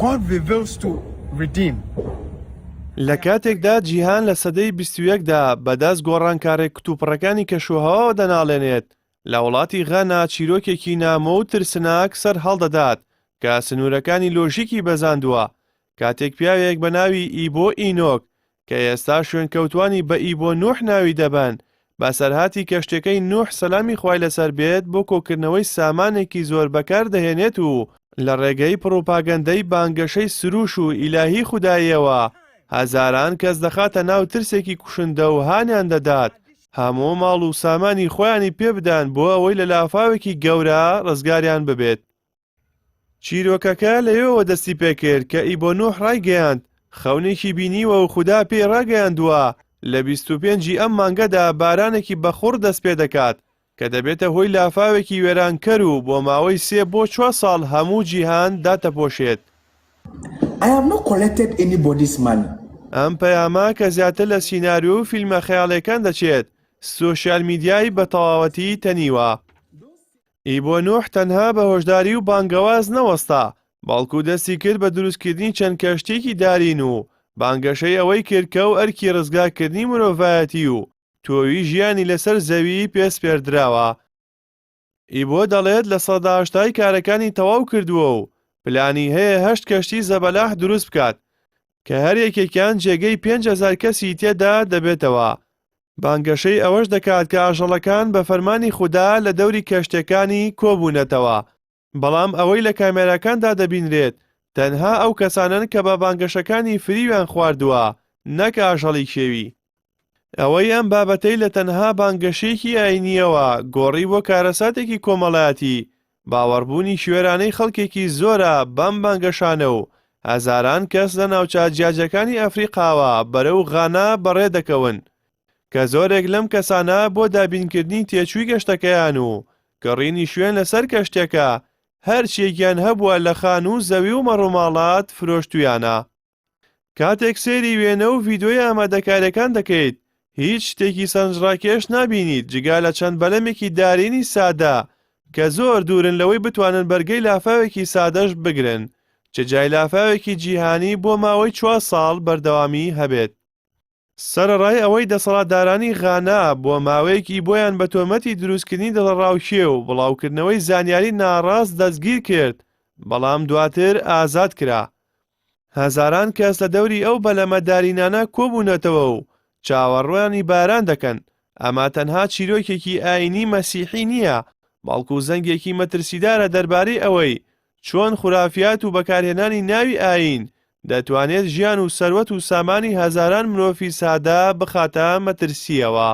God reveals to redeem. لە کاتێکدا جیهان لە سەدەی 21دا بەدەست گۆڕانکارێک کتوپڕەکانی کەشوهەوە دەناڵێنێت لە وڵاتی غەنا چیرۆکێکی نامۆ و ترسناک سەر هەڵدەدات کە سنوورەکانی لۆژیکی بەزاندووە کاتێک پیاوێک بە ناوی ئیبۆ ئینۆک کە ئێستا شوێنکەوتوانی بە ئیبۆ نوح ناوی دەبەن بەسەرهاتی کەشتەکەی نوح سەلامی خوای لەسەر بێت بۆ کۆکردنەوەی سامانێکی زۆر بەکار دەهێنێت و لە ڕێگەی پڕۆپاگەندەی بانگەشەی سروش و ئیلاهی خوداییەوە هەزاران کەس دەخاتە ناو ترسێکی کوشندە و هانیان دەدات هەموو ماڵ و سامانی خۆیانی پێ بدەن بۆ ئەوەی لە لافاوێکی گەورە ڕزگاریان ببێت. چیرۆکەکە لەوێەوە دەستی پێکرد کە ئیبۆ نوح ڕایگەیاند خەونێکی بینیوە و خوددا پێی ڕاگەیاندووە لە 25 ئەم مانگەدا بارانێکی بەخوڕ دەست پێ دەکات کە دەبێتە هۆی لافاوێکی وێرانکەر و بۆ ماوەی 3 بۆ 4 ساڵ هەموو جیهان داتەپۆشێت. I have not collected anybody's money. ئەم پەیامە کە زیاتر لە سیناریۆ و فیلمە خەیاڵیەکان دەچێت سۆشیال میدیای بە تەواوەتی تەنیوە. ئیبۆ نوح تەنها بە هۆشداری و بانگەواز نەوەستا بەڵکو دەستی کرد بە دروستکردنی چەند کەشتێکی دارین و بانگەشەی ئەوەی کرد کە و ئەرکی ڕزگارکردنی مرۆڤایەتی و تۆوی ژیانی لەسەر زەوی پێسپێردراوە. ئیبۆ دەڵێت لە سەدا 80 کارەکانی تەواو کردووە و پلانی هەیە 8 کەشتی زەبەلاح دروست بکات کە هەر یەکێکیان جێگەی 5,000 کەسی تێدا دەبێتەوە. بانگەشەی ئەوەش دەکات کە ئاژەڵەکان بە فەرمانی خوددا لە دەوری کەشتەکانی کۆبوونەتەوە بەڵام ئەوەی لە کامێراکاندا دەبینرێت تەنها ئەو کەسانن کە بە بانگەشەکانی فریویان خواردووە نەک ئاژەڵی کێوی. ئەوەی ئەم بابەتەی لە تەنها بانگەشەیەکی ئاینیەوە گۆڕی بۆ کارەساتێکی کۆمەڵایەتی باوەڕبوونی شوێرانەی خەڵکێکی زۆرە بەم بانگەشانە و هەزاران کەس لە ناوچە جیاجەکانی ئەفریقاوە بەرەو غانا بەڕێ دەکەون کە زۆرێک لەم کەسانە بۆ دابینکردنی تێچووی گەشتەکەیان و گەڕینی شوێن لەسەر کەشتێکە هەر چێکیان هەبووە لە خان و زەوی و مەڕووماڵات فرۆشتویانە. کاتێک سێری وێنە و ڤیدۆی ئامادەکاریەکان دەکەیت هیچ شتێکی سەنجڕاکێش نابینیت جگا لە چەند بەلەمێکی دارینی سادە کە زۆر دوورن لەوەی بتوانن بەرگەی لافاوێکی سادەش بگرن چ جای لافاوێکی جیهانی بۆ ماوەی 4 ساڵ بەردەوامی هەبێت. سەرەڕای ئەوەی دەسەڵاتدارانی غانا بۆ ماوەیەکی بۆیان بە تۆمەتی دروستکردنی دڵڕاوکێ و بڵاوکردنەوەی زانیاری ناڕاست دەستگیر کرد بەڵام دواتر ئازاد کرا. هەزاران کەس لە دەوری ئەو بەلەمە دارینانە کۆبوونەتەوە و چاوەڕوانی باران دەکەن. ئەمە تەنها چیرۆکێکی ئاینی مەسیحی نییە بەڵکو زەنگێکی مەترسیدارە دەربارەی ئەوەی چۆن خورافیات و بەکارهێنانی ناوی ئاین دەتوانێت ژیان و سەروەت و سامانی هەزاران مرۆڤی سادە بخاتە مەترسیەوە.